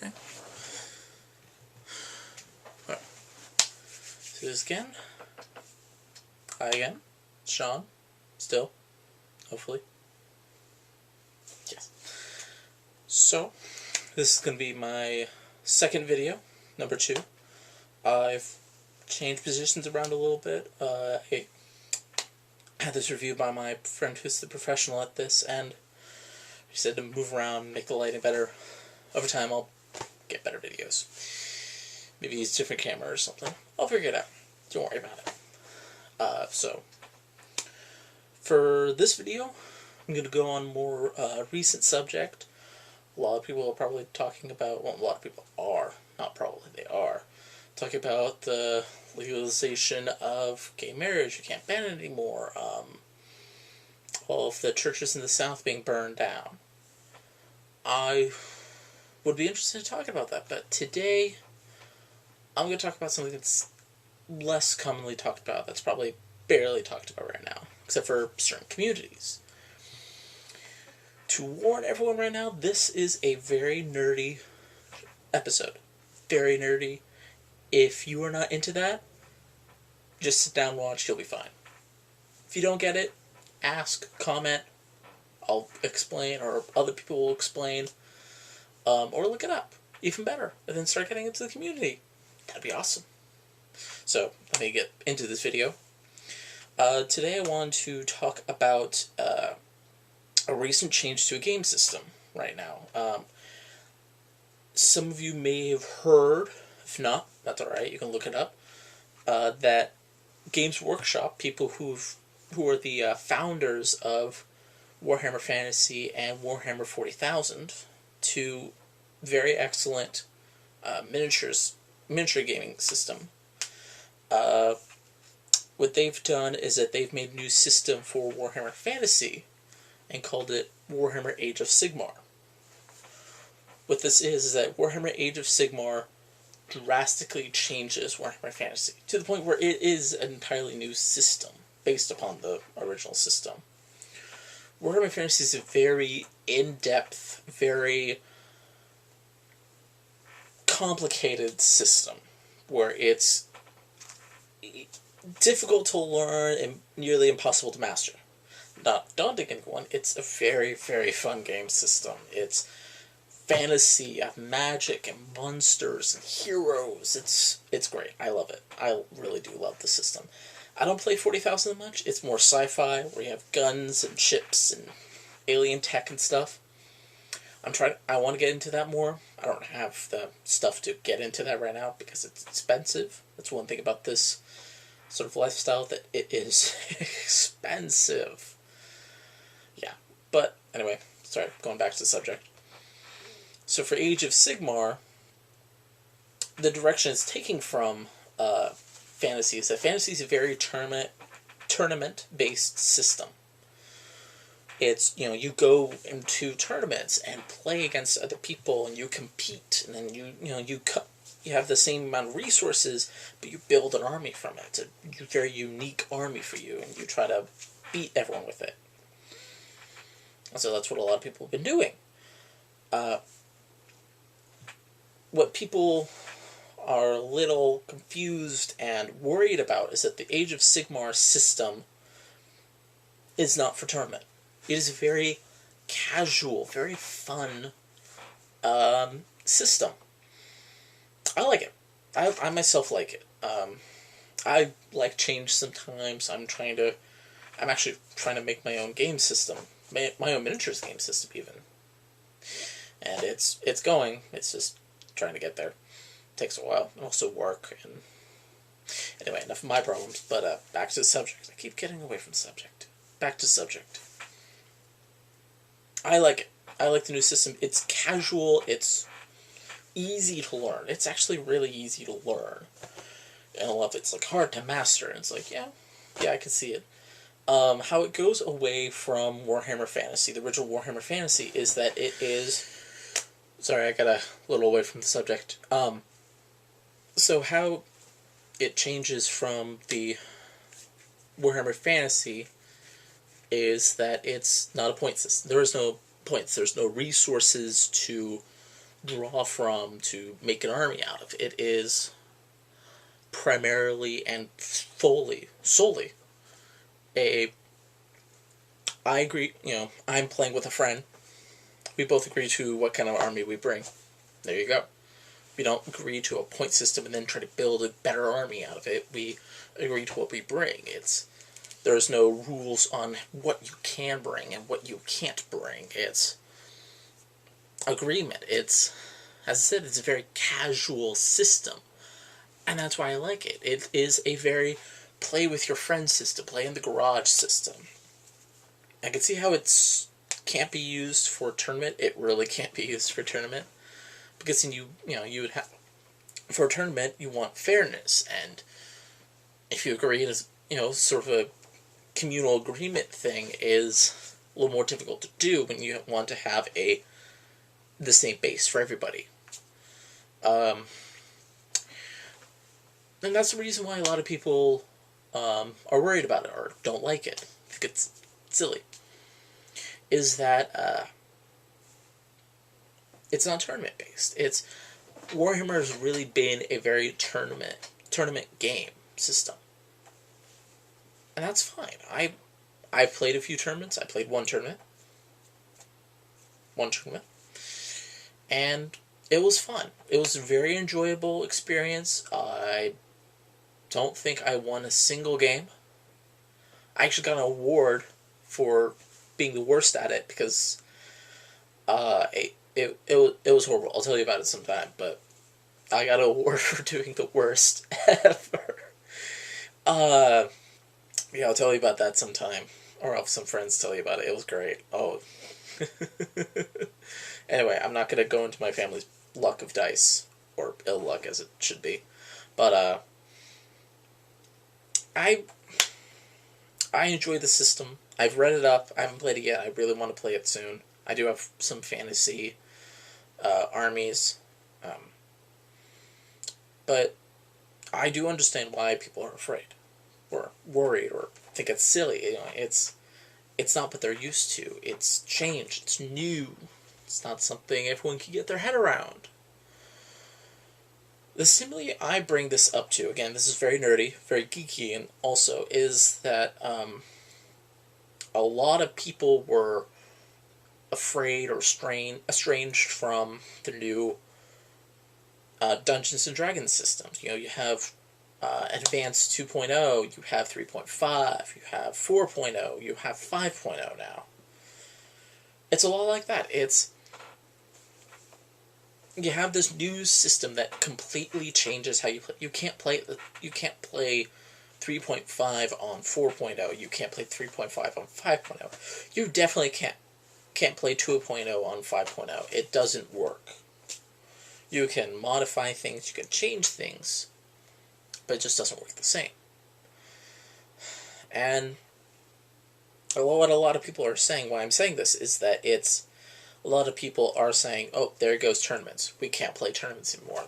Okay. Alright. So this again. Hi again. Sean. Still. Hopefully. Yes. So, this is going to be my second video, number 2. I've changed positions around a little bit. I had this review by my friend who's the professional at this, and he said to move around, make the lighting better. Over time, I'll get better videos. Maybe use a different camera or something. I'll figure it out. Don't worry about it. So, for this video, I'm going to go on more recent subject. A lot of people are probably talking about, well, a lot of people are, not probably, they are, talking about the legalization of gay marriage. You can't ban it anymore. All of the churches in the South being burned down. I would be interested in talking about that, but today I'm going to talk about something that's less commonly talked about, that's probably barely talked about right now, except for certain communities. To warn everyone right now, this is a very nerdy episode. Very nerdy. If you are not into that, just sit down and watch, you'll be fine. If you don't get it, ask, comment, I'll explain, or other people will explain, or look it up, even better, and then start getting into the community. That'd be awesome. So, let me get into this video. Today I want to talk about a recent change to a game system right now. Some of you may have heard, if not, that's alright, you can look it up, that Games Workshop, people who are the founders of Warhammer Fantasy and Warhammer 40,000, two very excellent miniature gaming system. What they've done is that they've made a new system for Warhammer Fantasy and called it Warhammer Age of Sigmar. What this is that Warhammer Age of Sigmar drastically changes Warhammer Fantasy to the point where it is an entirely new system based upon the original system. Warhammer Fantasy is a very in-depth, very complicated system where it's difficult to learn and nearly impossible to master. Not daunting anyone, it's a very, very fun game system. It's fantasy, you have magic and monsters and heroes. It's great. I love it. I really do love the system. I don't play 40,000 much. It's more sci-fi, where you have guns and ships and alien tech and stuff. I want to get into that more. I don't have the stuff to get into that right now because it's expensive. That's one thing about this sort of lifestyle, that it is expensive. Yeah, but anyway, sorry, going back to the subject. So for Age of Sigmar, the direction it's taking from Fantasy is that Fantasy is a very tournament-based system. It's, you go into tournaments and play against other people, and you compete, and then you have the same amount of resources, but you build an army from it. It's a very unique army for you, and you try to beat everyone with it. So that's what a lot of people have been doing. What people are a little confused and worried about is that the Age of Sigmar system is not for tournament. It is a very casual, very fun system. I like it. I myself like it. I like change sometimes. I'm actually trying to make my own game system, my own miniatures game system even. And it's going. It's just trying to get there. It takes a while. And also work. And anyway, enough of my problems. But back to the subject. I keep getting away from the subject. Back to subject. I like it. I like the new system. It's casual. It's easy to learn. It's actually really easy to learn. And I love it. It's like hard to master. And it's like, yeah, I can see it. How it goes away from Warhammer Fantasy, the original Warhammer Fantasy, is that it is... Sorry, I got a little away from the subject. So how it changes from the Warhammer Fantasy is that it's not a point system. There is no points. There's no resources to draw from to make an army out of. It is primarily and solely a. I agree. I'm playing with a friend. We both agree to what kind of army we bring. There you go. We don't agree to a point system and then try to build a better army out of it. We agree to what we bring. There's no rules on what you can bring and what you can't bring. It's agreement. As I said, it's a very casual system. And that's why I like it. It is a very play with your friends system, play in the garage system. I can see how it can't be used for tournament. It really can't be used for tournament. Because then you would have, for a tournament, you want fairness. And if you agree, it is, sort of a communal agreement thing is a little more difficult to do when you want to have the same base for everybody. And that's the reason why a lot of people are worried about it or don't like it. I think it's silly. Is that it's not tournament based. Warhammer has really been a very tournament game system. And that's fine. I've played a few tournaments. I played one tournament. And it was fun. It was a very enjoyable experience. I don't think I won a single game. I actually got an award for being the worst at it because it was horrible. I'll tell you about it sometime, but I got an award for doing the worst ever. Yeah, I'll tell you about that sometime. Or I'll have some friends tell you about it. It was great. Oh. Anyway, I'm not going to go into my family's luck of dice. Or ill luck, as it should be. But, I enjoy the system. I've read it up. I haven't played it yet. I really want to play it soon. I do have some fantasy armies. But I do understand why people are afraid. Or worried, or think it's silly. It's not what they're used to. It's changed. It's new. It's not something everyone can get their head around. The simile I bring this up to, again, this is very nerdy, very geeky, and also is that a lot of people were afraid or estranged from the new Dungeons and Dragons systems. You have Advanced 2.0, you have 3.5, you have 4.0, you have 5.0 now. It's a lot like that. You have this new system that completely changes how you play. You can't play 3.5 on 4.0. You can't play 3.5 on 5.0. You definitely can't play 2.0 on 5.0. It doesn't work. You can modify things, you can change things, but it just doesn't work the same. And what a lot of people are saying, why I'm saying this, is that a lot of people are saying, oh, there goes tournaments. We can't play tournaments anymore.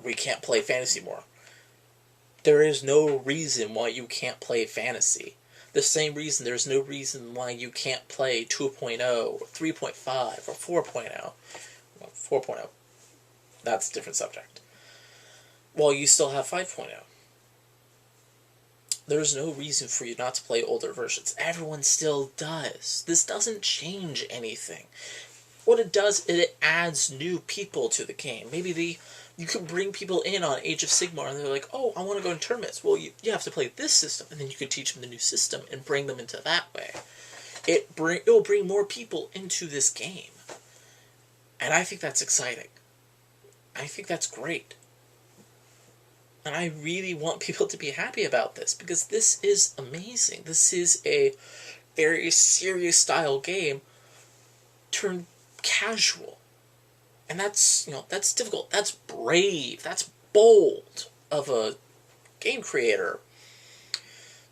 We can't play fantasy more. There is no reason why you can't play fantasy. The same reason there's no reason why you can't play 2.0, or 3.5, or 4.0. Well, 4.0. That's a different subject. Well, you still have 5.0. There's no reason for you not to play older versions. Everyone still does. This doesn't change anything. What it does is it adds new people to the game. Maybe you can bring people in on Age of Sigmar and they're like, oh, I want to go in tournaments. Well, you have to play this system, and then you could teach them the new system and bring them into that way. It will bring more people into this game. And I think that's exciting. I think that's great. And I really want people to be happy about this, because this is amazing. This is a very serious style game turned casual. And that's difficult. That's brave. That's bold of a game creator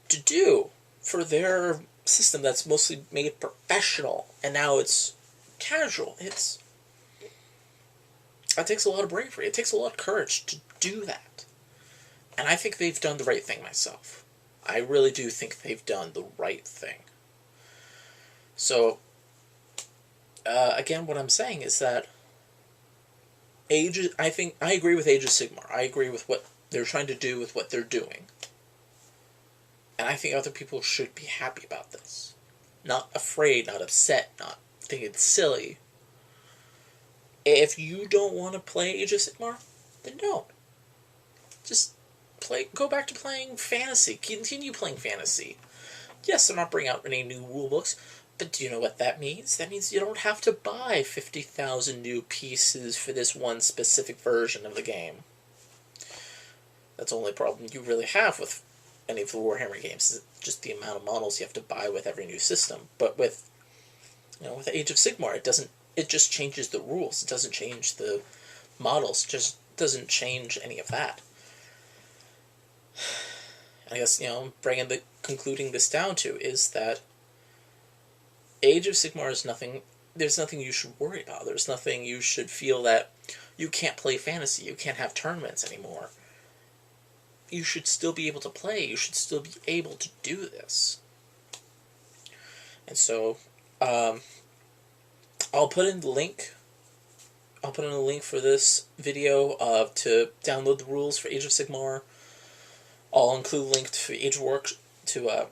to do for their system that's mostly made professional, and now it's casual. It takes a lot of bravery. It takes a lot of courage to do that. And I think they've done the right thing myself. I really do think they've done the right thing. So, again, what I'm saying is that I agree with Age of Sigmar. I agree with what they're trying to do with what they're doing. And I think other people should be happy about this. Not afraid, not upset, not thinking it's silly. If you don't want to play Age of Sigmar, then don't. Just go back to playing fantasy. Continue playing fantasy. Yes, they're not bringing out any new rule books, but do you know what that means? That means you don't have to buy 50,000 new pieces for this one specific version of the game. That's the only problem you really have with any of the Warhammer games, is just the amount of models you have to buy with every new system. But with with Age of Sigmar, it just changes the rules. It doesn't change the models. It just doesn't change any of that. I guess, concluding this down to is that Age of Sigmar is nothing, there's nothing you should worry about. There's nothing you should feel that you can't play fantasy, you can't have tournaments anymore. You should still be able to play, you should still be able to do this. And so, I'll put in the link for this video to download the rules for Age of Sigmar. I'll include a link to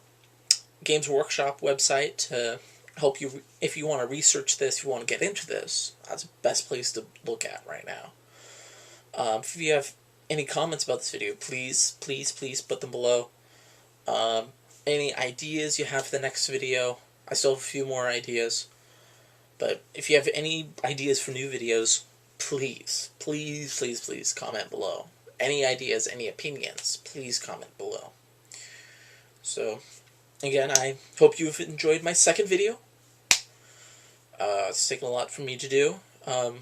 Games Workshop website to help you if you want to research this, if you want to get into this. That's the best place to look at right now. If you have any comments about this video, please put them below. Any ideas you have for the next video, I still have a few more ideas. But if you have any ideas for new videos, please comment below. Any ideas, any opinions, please comment below. So, again, I hope you've enjoyed my second video. It's taken a lot for me to do. The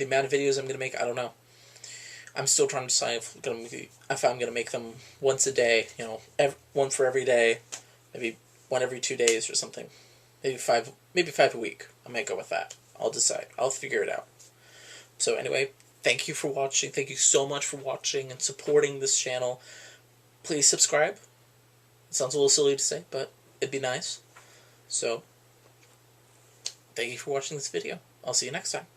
amount of videos I'm going to make, I don't know. I'm still trying to decide if I'm going to make them once a day, one for every day, maybe one every 2 days or something. Maybe five a week. I might go with that. I'll decide. I'll figure it out. So anyway, thank you for watching. Thank you so much for watching and supporting this channel. Please subscribe. It sounds a little silly to say, but it'd be nice. So, thank you for watching this video. I'll see you next time.